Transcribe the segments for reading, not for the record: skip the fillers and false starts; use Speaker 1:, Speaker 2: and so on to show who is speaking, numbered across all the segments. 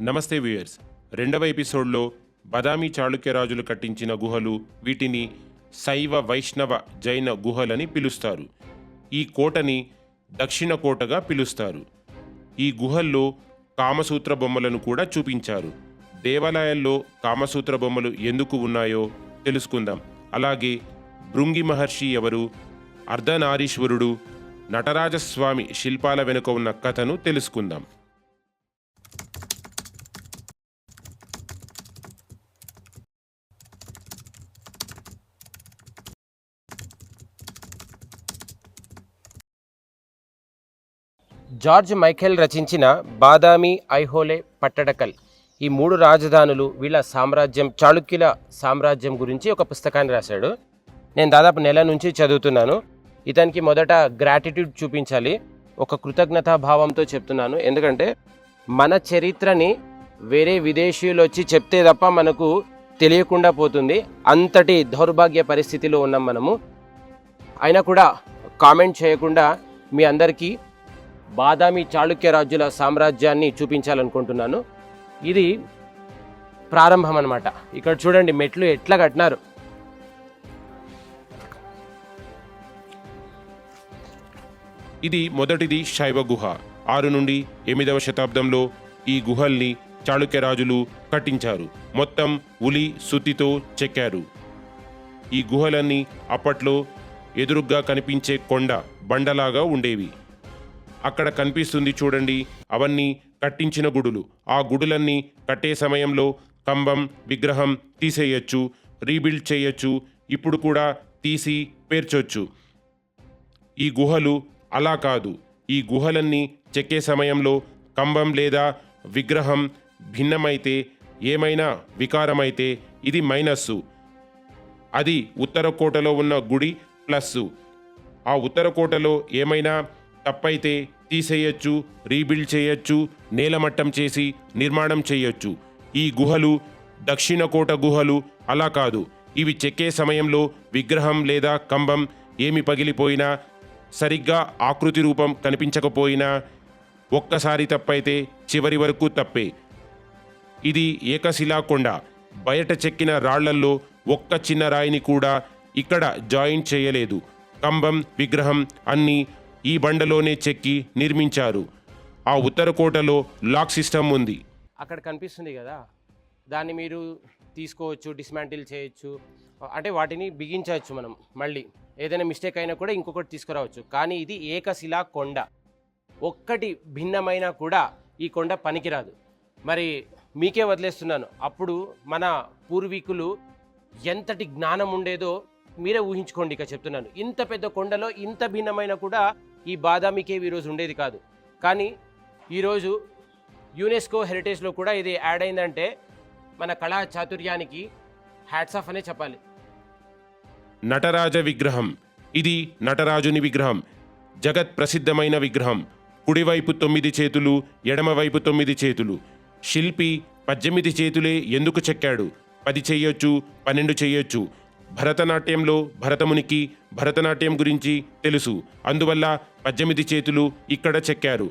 Speaker 1: నమస్తే వ్యూయర్స్. రెండవ ఎపిసోడ్లో బదామి చాళుక్య రాజులు కట్టించిన గుహలు, వీటిని శైవ వైష్ణవ జైన గుహలని పిలుస్తారు. ఈ కోటని దక్షిణ కోటగా పిలుస్తారు. ఈ గుహల్లో కామసూత్ర బొమ్మలను కూడా చూపించారు. దేవాలయాల్లో కామసూత్ర బొమ్మలు ఎందుకు ఉన్నాయో తెలుసుకుందాం. అలాగే భృంగి మహర్షి ఎవరు, అర్ధనారీశ్వరుడు, నటరాజస్వామి శిల్పాల వెనుక ఉన్న కథను తెలుసుకుందాం.
Speaker 2: జార్జ్ మైఖేల్ రచించిన బాదామి, ఐహోళే, పట్టడకల్ ఈ మూడు రాజధానులు, వీళ్ళ సామ్రాజ్యం, చాళుక్యుల సామ్రాజ్యం గురించి ఒక పుస్తకాన్ని రాశాడు. నేను దాదాపు నెల నుంచి చదువుతున్నాను. ఇతనికి మొదట గ్రాటిట్యూడ్ చూపించాలి, ఒక కృతజ్ఞతా భావంతో చెప్తున్నాను. ఎందుకంటే మన చరిత్రని వేరే విదేశీయులు వచ్చి చెప్తే తప్ప మనకు తెలియకుండా పోతుంది. అంతటి దౌర్భాగ్య పరిస్థితిలో ఉన్నాం మనము. అయినా కూడా కామెంట్ చేయకుండా మీ అందరికీ బాదామి చాళుక్య రాజుల సామ్రాజ్యాన్ని చూపించాలనుకుంటున్నాను. ఇది ప్రారంభం అన్నమాట. ఇక్కడ చూడండి మెట్లు ఎట్లా కట్టినారు.
Speaker 1: ఇది మొదటిది శైవ గుహ. 6 నుండి 8వ శతాబ్దంలో ఈ గుహల్ని చాళుక్య రాజులు కట్టించారు. మొత్తం ఉలి సుత్తితో చెక్కారు. ఈ గుహలన్నీ అప్పట్లో ఎదురుగ్గా కనిపించే కొండ బండలాగా ఉండేవి. అక్కడ కనిపిస్తుంది చూడండి, అవన్నీ కట్టించిన గుడులు. ఆ గుడులన్నీ కట్టే సమయంలో కంబం, విగ్రహం తీసేయచ్చు, రీబిల్డ్ చేయొచ్చు. ఇప్పుడు కూడా తీసి పేర్చొచ్చు. ఈ గుహలు అలా కాదు. ఈ గుహలన్నీ చెక్కే సమయంలో కంబం లేదా విగ్రహం భిన్నమైతే, ఏమైనా వికారమైతే ఇది మైనస్సు. అది ఉత్తర కోటలో ఉన్న గుడి ప్లస్సు. ఆ ఉత్తర కోటలో ఏమైనా తప్పైతే తీసేయచ్చు, రీబిల్డ్ చేయొచ్చు, నేలమట్టం చేసి నిర్మాణం చేయొచ్చు. ఈ గుహలు దక్షిణ కోట గుహలు అలా కాదు. ఇవి చెక్కే సమయంలో విగ్రహం లేదా కంబం ఏమి పగిలిపోయినా, సరిగ్గా ఆకృతి రూపం కనిపించకపోయినా, ఒక్కసారి తప్పైతే చివరి వరకు తప్పే. ఇది ఏకశిలా కొండ. బయట చెక్కిన రాళ్లల్లో ఒక్క చిన్న రాయిని కూడా ఇక్కడ జాయింట్ చేయలేదు. కంబం, విగ్రహం అన్నీ ఈ బండలోనే చెక్కి నిర్మించారు. ఆ ఉత్తర కోటలో లాక్ సిస్టమ్ ఉంది.
Speaker 2: అక్కడ కనిపిస్తుంది కదా, దాన్ని మీరు తీసుకోవచ్చు, డిస్మాంటిల్ చేయొచ్చు, అంటే వాటిని బిగించవచ్చు. మనం మళ్ళీ ఏదైనా మిస్టేక్ అయినా కూడా ఇంకొకటి తీసుకురావచ్చు. కానీ ఇది ఏకశిలా కొండ. ఒక్కటి భిన్నమైనా కూడా ఈ కొండ పనికిరాదు. మరి మీకే వదిలేస్తున్నాను. అప్పుడు మన పూర్వీకులు ఎంతటి జ్ఞానం ఉండేదో మీరే ఊహించుకోండి. ఇక చెప్తున్నాను, ఇంత పెద్ద కొండలో ఇంత భిన్నమైన కూడా ఈ బాదామి కేవ్ ఈరోజు ఉండేది కాదు. కానీ ఈరోజు యునెస్కో హెరిటేజ్లో కూడా ఇది యాడ్ అయిందంటే మన కళా చాతుర్యానికి హ్యాట్స్ ఆఫ్ అనే చెప్పాలి.
Speaker 1: నటరాజ విగ్రహం. ఇది నటరాజుని విగ్రహం. జగత్ ప్రసిద్ధమైన విగ్రహం. కుడివైపు 9 చేతులు, ఎడమవైపు 9 చేతులు. శిల్పి 18 చేతులే ఎందుకు చెక్కాడు? 10 చెయ్యొచ్చు, 12 చెయ్యొచ్చు. భరతనాట్యంలో భరతమునికి భరతనాట్యం గురించి తెలుసు. అందువల్ల 18 చేతులు ఇక్కడ చెక్కారు.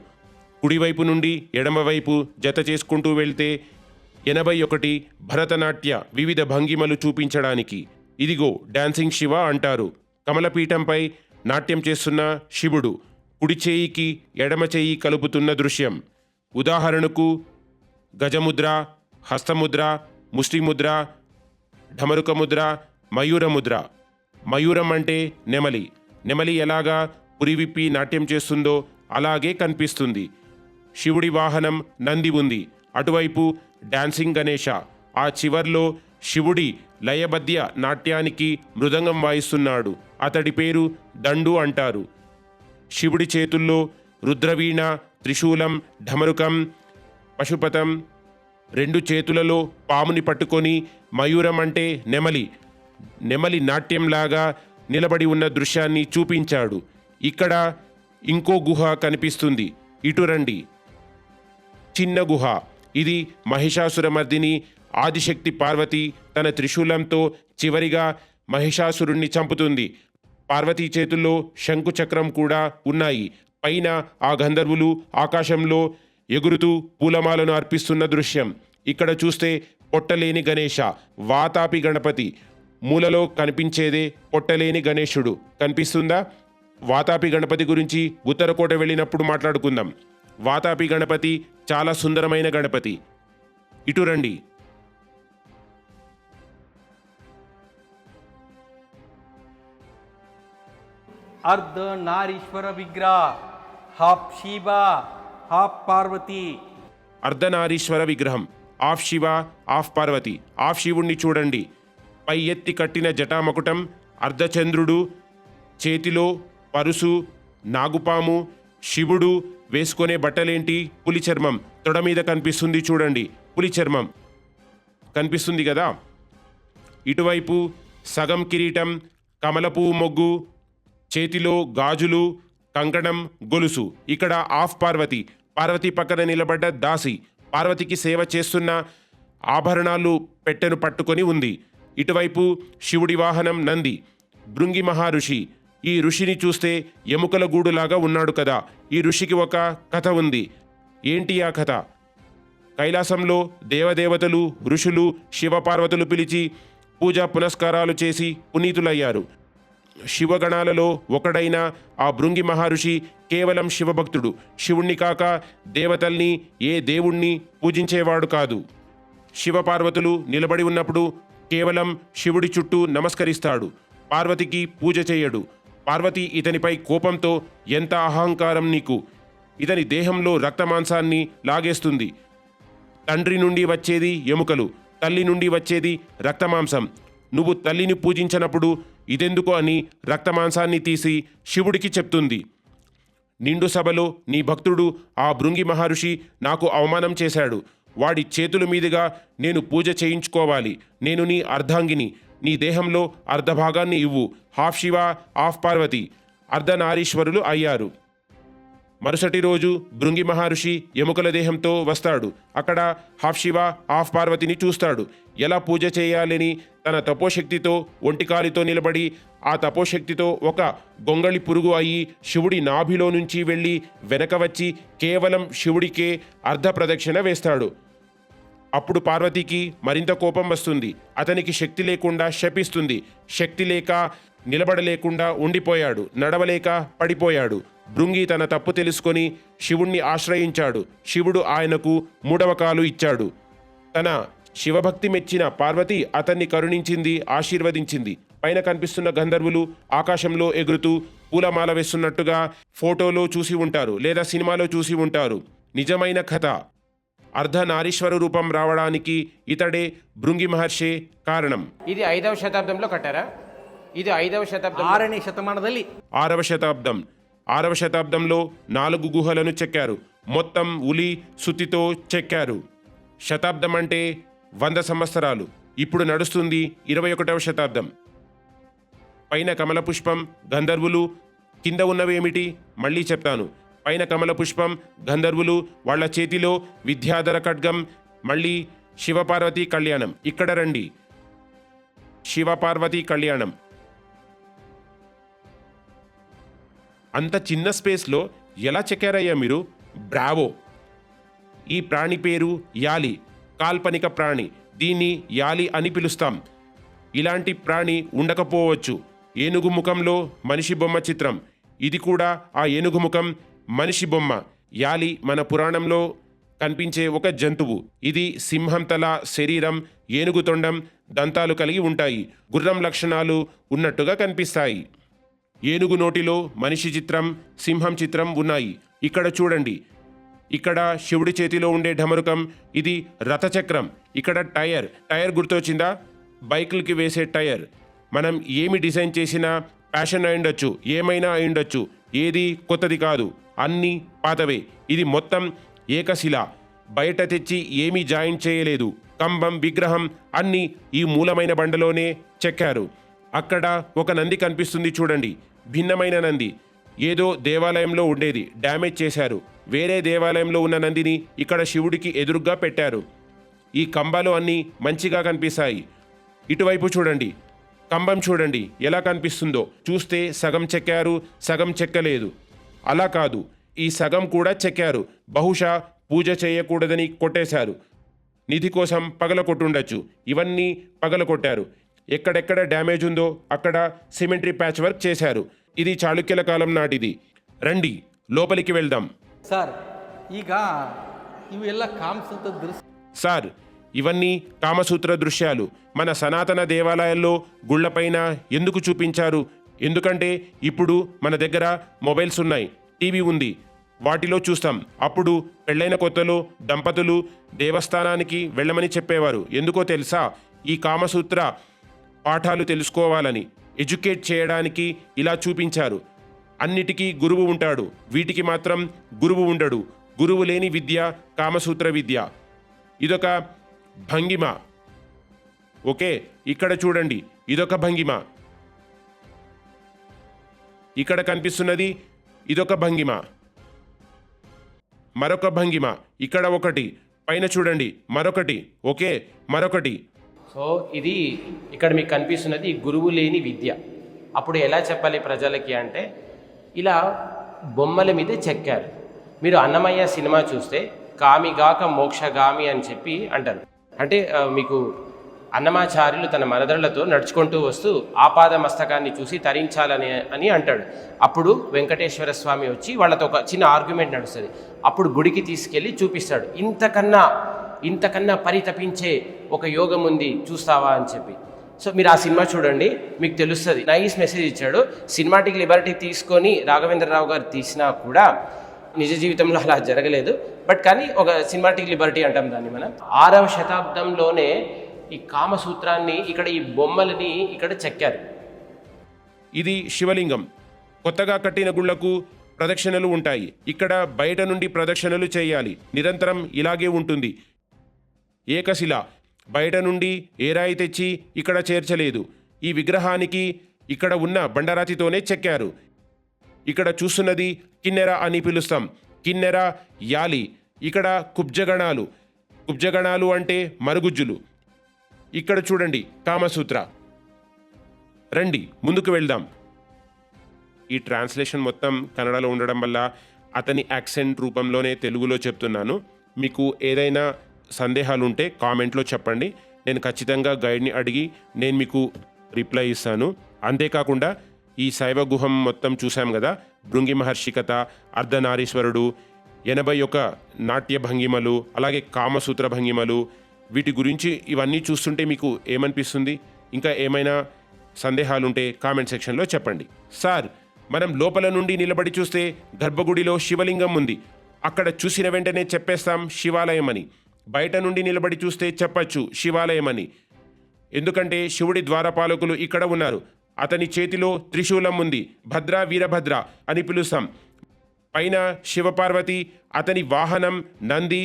Speaker 1: కుడివైపు నుండి ఎడమవైపు జత చేసుకుంటూ వెళ్తే 81 భరతనాట్య వివిధ భంగిమలు చూపించడానికి. ఇదిగో డాన్సింగ్ శివ అంటారు. కమలపీఠంపై నాట్యం చేస్తున్న శివుడు కుడి చేయికి ఎడమ చేయి కలుపుతున్న దృశ్యం. ఉదాహరణకు గజముద్ర, హస్తముద్ర, ముష్టిముద్ర, ఢమరుకముద్ర, మయూరముద్ర. మయూరం అంటే నెమలి. నెమలి ఎలాగా పురివిప్పి నాట్యం చేస్తుందో అలాగే కనిపిస్తుంది. శివుడి వాహనం నంది ఉంది. అటువైపు డాన్సింగ్ గణేశ. ఆ చివర్లో శివుడి లయబద్య నాట్యానికి మృదంగం వాయిస్తున్నాడు. అతడి పేరు దండు అంటారు. శివుడి చేతుల్లో రుద్రవీణ, త్రిశూలం, ఢమరుకం, పశుపతం. 2 చేతులలో పాముని పట్టుకొని మయూరం అంటే నెమలి. నెమలి నాట్యంలాగా నిలబడి ఉన్న దృశ్యాన్ని చూపించాడు. ఇక్కడ ఇంకో గుహ కనిపిస్తుంది. ఇటు రండి. చిన్న గుహ. ఇది మహిషాసురమర్దిని ఆదిశక్తి పార్వతి తన త్రిశూలంతో చివరిగా మహిషాసురుణ్ణి చంపుతుంది. పార్వతీ చేతుల్లో శంకుచక్రం కూడా ఉన్నాయి. పైన ఆ గంధర్వులు ఆకాశంలో ఎగురుతూ పూలమాలను అర్పిస్తున్న దృశ్యం. ఇక్కడ చూస్తే పొట్టలేని గణేశ, వాతాపి గణపతి. మూలలో కనిపించేదే పొట్టలేని గణేశుడు. కనిపిస్తుందా? వాతాపి గణపతి గురించి ఉత్తరకోట వెళ్ళినప్పుడు మాట్లాడుకుందాం. వాతాపి గణపతి చాలా సుందరమైన గణపతి. ఇటు రండి.
Speaker 3: अर्धनारीश्वर विग्रह हाफ शिवा हाफ पार्वती.
Speaker 1: అర్ధనారీశ్వర విగ్రహం, half Shiva half Parvati. Half శివుణ్ణి చూడండి, పై ఎత్తి కట్టిన జటామకుటం, అర్ధచంద్రుడు, చేతిలో పరుసు, నాగుపాము. శివుడు వేసుకునే బట్టలేంటి? పులి చర్మం. తొడ మీద కనిపిస్తుంది చూడండి, పులి చర్మం కనిపిస్తుంది కదా. ఇటువైపు సగం కిరీటం, కమలపూ మొగ్గు, చేతిలో గాజులు, కంకణం, గొలుసు. ఇక్కడ ఆఫ్ పార్వతి. పార్వతి పక్కన నిలబడ్డ దాసి పార్వతికి సేవ చేస్తున్న ఆభరణాలు పెట్టెను పట్టుకొని ఉంది. ఇటువైపు శివుడి వాహనం నంది, భృంగి మహర్షి. ఈ ఋషిని చూస్తే ఎముకల గూడులాగా ఉన్నాడు కదా. ఈ ఋషికి ఒక కథ ఉంది. ఏంటి ఆ కథ? కైలాసంలో దేవదేవతలు, ఋషులు, శివపార్వతులు పిలిచి పూజా పునస్కారాలు చేసి పునీతులయ్యారు. శివగణాలలో ఒకడైన ఆ భృంగి మహర్షి కేవలం శివభక్తుడు. శివుణ్ణి కాక దేవతల్ని, ఏ దేవుణ్ణి పూజించేవాడు కాదు. శివపార్వతులు నిలబడి ఉన్నప్పుడు కేవలం శివుడి చుట్టూ నమస్కరిస్తాడు. పార్వతికి పూజ చేయడు. పార్వతి ఇతనిపై కోపంతో, ఎంత అహంకారం నీకు! ఇతని దేహంలో రక్తమాంసాన్ని లాగేస్తుంది. తండ్రి నుండి వచ్చేది ఎముకలు, తల్లి నుండి వచ్చేది రక్తమాంసం. నువ్వు తల్లిని పూజించినప్పుడు ఇదెందుకు అని రక్తమాంసాన్ని తీసి శివుడికి చెప్తుంది. నిండు సభలో నీ భక్తుడు ఆ భృంగి మహర్షి నాకు అవమానం చేశాడు. వాడి చేతుల మీదుగా నేను పూజ చేయించుకోవాలి. నేను నీ అర్ధాంగిని. నీ దేహంలో అర్ధభాగాన్ని ఇవ్వు. హాఫ్ శివ హాఫ్ పార్వతి అర్ధనారీశ్వరులు అయ్యారు. మరుసటి రోజు భృంగి మహర్షి ఎముకల దేహంతో వస్తాడు. అక్కడ హాఫ్ శివ హాఫ్ పార్వతిని చూస్తాడు. ఎలా పూజ చేయాలని తన తపోశక్తితో ఒంటికాలితో నిలబడి, ఆ తపోశక్తితో ఒక గొంగళి పురుగు అయ్యి శివుడి నాభిలో నుంచి వెళ్ళి వెనక వచ్చి కేవలం శివుడికే అర్ధ ప్రదక్షిణ వేస్తాడు. అప్పుడు పార్వతికి మరింత కోపం వస్తుంది. అతనికి శక్తి లేకుండా శపిస్తుంది. శక్తి లేక నిలబడలేకుండా ఉండిపోయాడు. నడవలేక పడిపోయాడు. భృంగి తన తప్పు తెలుసుకొని శివుణ్ణి ఆశ్రయించాడు. శివుడు ఆయనకు 3వ కాలు ఇచ్చాడు. తన శివభక్తి మెచ్చిన పార్వతి అతన్ని కరుణించింది, ఆశీర్వదించింది. పైన కనిపిస్తున్న గంధర్వులు ఆకాశంలో ఎగురుతూ పూలమాల వేస్తున్నట్టుగా ఫోటోలో చూసి ఉంటారు, లేదా సినిమాలో చూసి ఉంటారు. నిజమైన కథ. అర్ధనారీశ్వర రూపం రావడానికి ఇతడే భృంగి మహర్షే కారణం.
Speaker 2: ఇది 5వ శతాబ్దంలో కట్టారా? ఇది 5వ శతాబ్దం.
Speaker 3: 6ನೇ ಶತಮಾನದಲ್ಲಿ
Speaker 1: 6వ శతాబ్దం. 6వ శతాబ్దంలో 4 గుహలను చెక్కారు. మొత్తం ఉలి సుత్తితో చెక్కారు. శతాబ్దం అంటే 100 సంవత్సరాలు. ఇప్పుడు నడుస్తుంది 21వ శతాబ్దం. పైన కమల పుష్పం, గంధర్వులు. కింద ఉన్నవేమిటి? మళ్ళీ చెప్తాను. పైన కమల పుష్పం, గంధర్వులు, వాళ్ళ చేతిలో విద్యాధర ఖడ్గం. మళ్ళీ శివపార్వతి కళ్యాణం. ఇక్కడ రండి. శివపార్వతి కళ్యాణం. అంత చిన్న స్పేస్లో ఎలా చెక్కారయ్యా మీరు? బ్రావో! ఈ ప్రాణి పేరు యాలి, కాల్పనిక ప్రాణి. దీన్ని యాలి అని పిలుస్తాం. ఇలాంటి ప్రాణి ఉండకపోవచ్చు. ఏనుగు ముఖంలో మనిషి బొమ్మ చిత్రం. ఇది కూడా ఆ ఏనుగు ముఖం, మనిషి బొమ్మ. యాలి మన పురాణంలో కనిపించే ఒక జంతువు. ఇది సింహం తల, శరీరం, ఏనుగు తొండం, దంతాలు కలిగి ఉంటాయి. గుర్రం లక్షణాలు ఉన్నట్టుగా కనిపిస్తాయి. ఏనుగు నోటిలో మనిషి చిత్రం, సింహం చిత్రం ఉన్నాయి. ఇక్కడ చూడండి. ఇక్కడ శివుడి చేతిలో ఉండే ఢమరుకం. ఇది రథచక్రం. ఇక్కడ టైర్ గుర్తొచ్చిందా? బైకులకి వేసే టైర్. మనం ఏమి డిజైన్ చేసినా ఫ్యాషన్ అయిండొచ్చు, ఏమైనా అయిండొచ్చు. ఏది కొత్తది కాదు, అన్నీ పాతవే. ఇది మొత్తం ఏకశిల. బయట తెచ్చి ఏమీ జాయిన్ చేయలేదు. కంబం, విగ్రహం అన్నీ ఈ మూలమైన బండలోనే చెక్కారు. అక్కడ ఒక నంది కనిపిస్తుంది చూడండి. భిన్నమైన నంది. ఏదో దేవాలయంలో ఉండేది, డ్యామేజ్ చేశారు. వేరే దేవాలయంలో ఉన్న నందిని ఇక్కడ శివుడికి ఎదురుగ్గా పెట్టారు. ఈ కంబాలు అన్నీ మంచిగా కనిపిస్తాయి. ఇటువైపు చూడండి. కంబం చూడండి ఎలా కనిపిస్తుందో. చూస్తే సగం చెక్కారు, సగం చెక్కలేదు. అలా కాదు, ఈ సగం కూడా చెక్కారు. బహుశా పూజ చేయకూడదని కొట్టేశారు. నిధి కోసం పగలకొట్టుండొచ్చు. ఇవన్నీ పగలకొట్టారు. ఎక్కడెక్కడ డ్యామేజ్ ఉందో అక్కడ సిమెంట్రీ ప్యాచ్ వర్క్ చేశారు. ఇది చాళుక్యుల కాలం నాటిది. రండి లోపలికి వెళ్దాం.
Speaker 3: ಸರ್ ಈಗ ಇವೆಲ್ಲ ಕಾಮಸೂತ್ರ ದೃಶ್ಯ
Speaker 1: సార్, ఇవన్నీ కామసూత్ర దృశ్యాలు. మన సనాతన దేవాలయాల్లో గుళ్లపైన ఎందుకు చూపించారు? ఎందుకంటే ఇప్పుడు మన దగ్గర మొబైల్స్ ఉన్నాయి, టీవీ ఉంది, వాటిలో చూస్తాం. అప్పుడు పెళ్ళైన కొత్తలో దంపతులు దేవస్థానానికి వెళ్ళమని చెప్పేవారు. ఎందుకో తెలుసా? ఈ కామసూత్ర పాఠాలు తెలుసుకోవాలని, ఎడ్యుకేట్ చేయడానికి ఇలా చూపించారు. అన్నిటికీ గురువు ఉంటాడు, వీటికి మాత్రం గురువు ఉండడు. గురువు లేని విద్య కామసూత్ర విద్య. ఇదొక భంగిమ. ఓకే, ఇక్కడ చూడండి, ఇదొక భంగిమ. ఇక్కడ కనిపిస్తున్నది ఇదొక భంగిమ. మరొక భంగిమ, ఇక్కడ ఒకటి, పైన చూడండి మరొకటి. ఓకే, మరొకటి.
Speaker 2: సో ఇది ఇక్కడ మీకు కనిపిస్తున్నది గురువు లేని విద్య. అప్పుడు ఎలా చెప్పాలి ప్రజలకి అంటే, ఇలా బొమ్మల మీద చెక్కారు. మీరు అన్నమయ్య సినిమా చూస్తే కామిగాక మోక్షగామి అని చెప్పి అంటారు. అంటే మీకు అన్నమాచార్యులు తన మరదళ్లతో నడుచుకుంటూ వస్తూ ఆపాద మస్తకాన్ని చూసి తరించాలని అని అంటాడు. అప్పుడు వెంకటేశ్వర స్వామి వచ్చి వాళ్ళతో ఒక చిన్న ఆర్గ్యుమెంట్ నడుస్తుంది. అప్పుడు గుడికి తీసుకెళ్ళి చూపిస్తాడు. ఇంతకన్నా పరితపించే ఒక యోగం ఉంది, చూస్తావా అని చెప్పి. సో మీరు ఆ సినిమా చూడండి, మీకు తెలుస్తుంది. నైస్ మెసేజ్ ఇచ్చాడు. సినిమాటిక్ లిబర్టీ తీసుకొని రాఘవేంద్రరావు గారు తీసినా కూడా నిజ జీవితంలో అలా జరగలేదు. బట్ కానీ ఒక సినిమాటిక్ లిబర్టీ అంటాం దాన్ని మనం. 6వ శతాబ్దంలోనే ఈ కామసూత్రాన్ని ఇక్కడ ఈ బొమ్మలని ఇక్కడ చెక్కారు.
Speaker 1: ఇది శివలింగం. కొత్తగా కట్టిన గుళ్లకు ప్రదక్షిణలు ఉంటాయి. ఇక్కడ బయట నుండి ప్రదక్షిణలు చేయాలి. నిరంతరం ఇలాగే ఉంటుంది. ఏకశిల, బయట నుండి ఏ రాయి తెచ్చి ఇక్కడ చేర్చలేదు. ఈ విగ్రహానికి ఇక్కడ ఉన్న బండరాతితోనే చెక్కారు. ఇక్కడ చూస్తున్నది కిన్నెర అని పిలుస్తాం. కిన్నెర, యాలి. ఇక్కడ కుబ్జగణాలు అంటే మరుగుజ్జులు. ఇక్కడ చూడండి కామసూత్ర. రండి ముందుకు వెళ్దాం. ఈ ట్రాన్స్లేషన్ మొత్తం కన్నడలో ఉండడం వల్ల అతని యాక్సెంట్ రూపంలోనే తెలుగులో చెప్తున్నాను. మీకు ఏదైనా సందేహాలు ఉంటే కామెంట్లో చెప్పండి. నేను ఖచ్చితంగా గైడ్ని అడిగి నేను మీకు రిప్లై ఇస్తాను. అంతేకాకుండా ఈ శైవ గుహం మొత్తం చూసాం కదా, భృంగి మహర్షి కథ, అర్ధనారీశ్వరుడు, 81 నాట్య భంగిమలు, అలాగే కామసూత్ర భంగిమలు, వీటి గురించి ఇవన్నీ చూస్తుంటే మీకు ఏమనిపిస్తుంది? ఇంకా ఏమైనా సందేహాలుంటే కామెంట్ సెక్షన్లో చెప్పండి. సార్, మనం లోపల నుండి నిలబడి చూస్తే గర్భగుడిలో శివలింగం ఉంది. అక్కడ చూసిన వెంటనే చెప్పేస్తాం శివాలయం అని. బయట నుండి నిలబడి చూస్తే చెప్పచ్చు శివాలయం అని. ఎందుకంటే శివుడి ద్వారపాలకులు ఇక్కడ ఉన్నారు. అతని చేతిలో త్రిశూలం ఉంది. భద్ర వీరభద్ర అని పిలుస్తాం. పైన శివపార్వతి, అతని వాహనం నంది.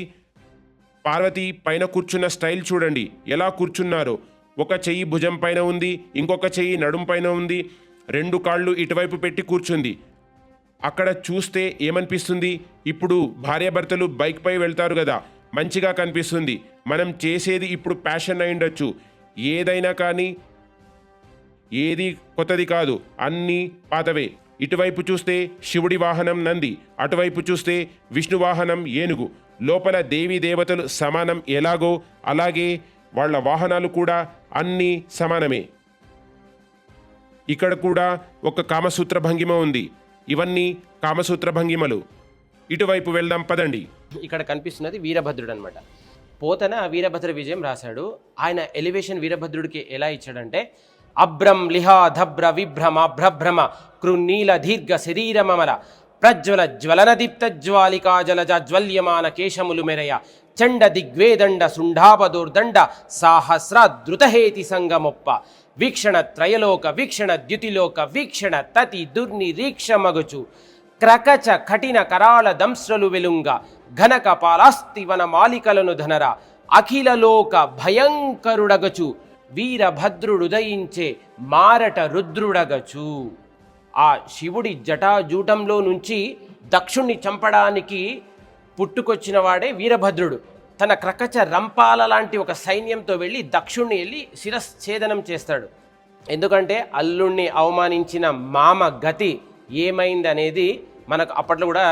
Speaker 1: పార్వతి పైన కూర్చున్న స్టైల్ చూడండి, ఎలా కూర్చున్నారో. ఒక చెయ్యి భుజం పైన ఉంది, ఇంకొక చెయ్యి నడుం పైన ఉంది, 2 కాళ్ళు ఇటువైపు పెట్టి కూర్చుంది. అక్కడ చూస్తే ఏమనిపిస్తుంది? ఇప్పుడు భార్యాభర్తలు బైక్పై వెళ్తారు కదా, మంచిగా కనిపిస్తుంది. మనం చేసేది ఇప్పుడు ప్యాషన్ అయి ఉండొచ్చు. ఏదైనా కానీ ఏది కొత్తది కాదు, అన్నీ పాతవే. ఇటువైపు చూస్తే శివుడి వాహనం నంది, అటువైపు చూస్తే విష్ణు వాహనం ఏనుగు. లోపల దేవీ దేవతలు సమానం ఎలాగో అలాగే వాళ్ళ వాహనాలు కూడా అన్నీ సమానమే. ఇక్కడ కూడా ఒక కామసూత్ర భంగిమ ఉంది. ఇవన్నీ కామసూత్ర భంగిమలు. ఇటువైపు వెళ్దాం పదండి.
Speaker 2: ఇక్కడ కనిపిస్తున్నది వీరభద్రుడు అనమాట. పోతన వీరభద్ర విజయం రాశాడు. ఆయన ఎలివేషన్ వీరభద్రుడికి ఎలా ఇచ్చాడంటే, అభ్రం లిహా ధభ్ర విభ్రమ భ్రభ్రమ కృనీల దీర్ఘ శరీరమమల ప్రజ్వల జ్వలన దీప్త జ్వాలికా జలజ జ్వల్యమాన కేశములు మెరయ చండ దిగ్వేదండ శుంఢాపదోర్దండ సాహస్రాదృతహేతి సంగమొప్ప వీక్షణ త్రయలోక వీక్షణ ద్యుతిలోక వీక్షణ తతి దుర్నిరీక్ష మగుచు క్రకచ కఠిన కరాళ దంశ్రలు వెలుంగ ఘనక పాలాస్తివన మాలికలను ధనర అఖిలలోక భయంకరుడగచు వీరభద్రుడుదయించే మారట రుద్రుడగచు. ఆ శివుడి జటాజూటంలో నుంచి దక్షుణ్ణి చంపడానికి పుట్టుకొచ్చిన వాడే వీరభద్రుడు. తన క్రకచ రంపాల లాంటి ఒక సైన్యంతో వెళ్ళి దక్షుణ్ణి శిరశ్ఛేదనం చేస్తాడు. ఎందుకంటే అల్లుణ్ణి అవమానించిన మామ గతి ఏమైంది అనేది మనకు అప్పట్లో కూడా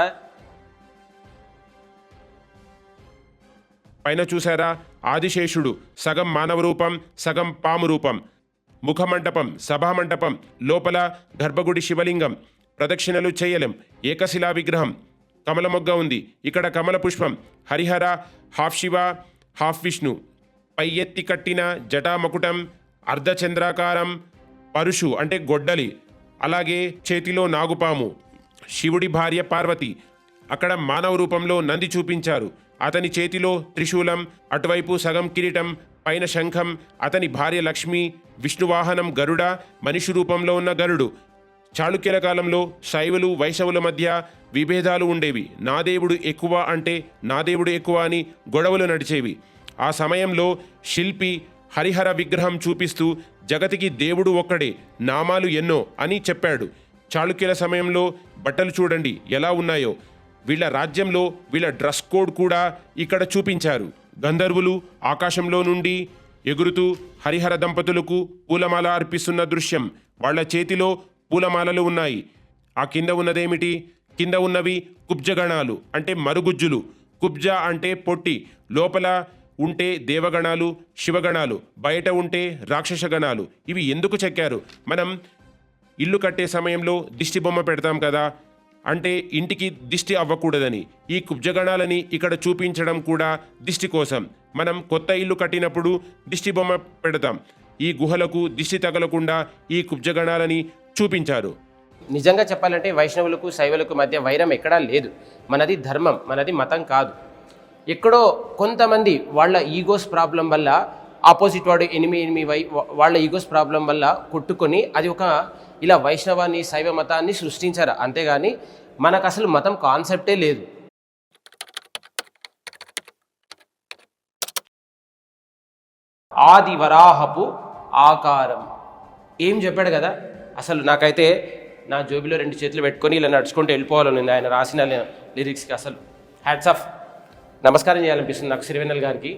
Speaker 1: పైన చూసారా, ఆదిశేషుడు సగం మానవ రూపం, సగం పాము రూపం. ముఖమంటపం, సభామంటపం, లోపల గర్భగుడి శివలింగం, ప్రదక్షిణలు చేయలేం, ఏకశిలా విగ్రహం, కమల మొగ్గ ఉంది. ఇక్కడ కమల పుష్పం, హరిహర, హాఫ్ శివ, హాఫ్ విష్ణు, పై ఎత్తి కట్టిన జటామకుటం, అర్ధచంద్రాకారం, పరుషు అంటే గొడ్డలి, అలాగే చేతిలో నాగుపాము, శివుడి భార్య పార్వతి. అక్కడ మానవ రూపంలో నంది చూపించారు. అతని చేతిలో త్రిశూలం, అటువైపు సగం కిరీటం, పైన శంఖం, అతని భార్య లక్ష్మి, విష్ణువాహనం గరుడ, మనిషి రూపంలో ఉన్న గరుడు. చాళుక్యుల కాలంలో శైవులు వైష్ణవుల మధ్య విభేదాలు ఉండేవి. నా దేవుడు ఎక్కువ అంటే నా దేవుడు ఎక్కువ అని గొడవలు నడిచేవి. ఆ సమయంలో శిల్పి హరిహర విగ్రహం చూపిస్తూ జగతికి దేవుడు ఒక్కడే, నామాలు ఎన్నో అని చెప్పాడు. చాళుక్యుల సమయంలో బట్టలు చూడండి ఎలా ఉన్నాయో. వీళ్ళ రాజ్యంలో వీళ్ళ డ్రెస్ కోడ్ కూడా ఇక్కడ చూపించారు. గంధర్వులు ఆకాశంలో నుండి ఎగురుతూ హరిహర దంపతులకు పూలమాల అర్పిస్తున్న దృశ్యం. వాళ్ళ చేతిలో పూలమాలలు ఉన్నాయి. ఆ కింద ఉన్నదేమిటి? కింద ఉన్నవి కుబ్జగణాలు అంటే మరుగుజ్జులు. కుబ్జ అంటే పొట్టి, లోపల ఉంటే దేవగణాలు, శివగణాలు, బయట ఉంటే రాక్షస గణాలు. ఇవి ఎందుకు చెక్కారు? మనం ఇల్లు కట్టే సమయంలో దిష్టి బొమ్మ పెడతాం కదా, అంటే ఇంటికి దిష్టి అవ్వకూడదని. ఈ కుబ్జగణాలని ఇక్కడ చూపించడం కూడా దిష్టి కోసం. మనం కొత్త ఇల్లు కట్టినప్పుడు దిష్టి బొమ్మ పెడతాం. ఈ గుహలకు దిష్టి తగలకుండా ఈ కుబ్జగణాలని చూపించారు.
Speaker 2: నిజంగా చెప్పాలంటే వైష్ణవులకు శైవులకు మధ్య వైరం ఎక్కడా లేదు. మనది ధర్మం, మనది మతం కాదు. ఎక్కడో కొంతమంది వాళ్ళ ఈగోస్ ప్రాబ్లం వల్ల ఆపోజిట్ వాడు ఎనిమి వాళ్ళ ఈగోస్ ప్రాబ్లం వల్ల కొట్టుకొని అది ఒక ఇలా వైష్ణవాన్ని శైవ మతాన్ని సృష్టించారు. అంతేగాని మనకు అసలు మతం కాన్సెప్టే లేదు. ఆది వరాహపు ఆకారం ఏం చెప్పాడు కదా. అసలు నాకైతే నా జోబిలో 2 చేతులు పెట్టుకొని ఇలా నడుచుకుంటూ వెళ్ళిపోవాలని ఆయన రాసిన లిరిక్స్కి అసలు హ్యాట్స్ ఆఫ్. నమస్కారం చేయాలనిపిస్తుంది నాకు సిరివెన్నెల గారికి.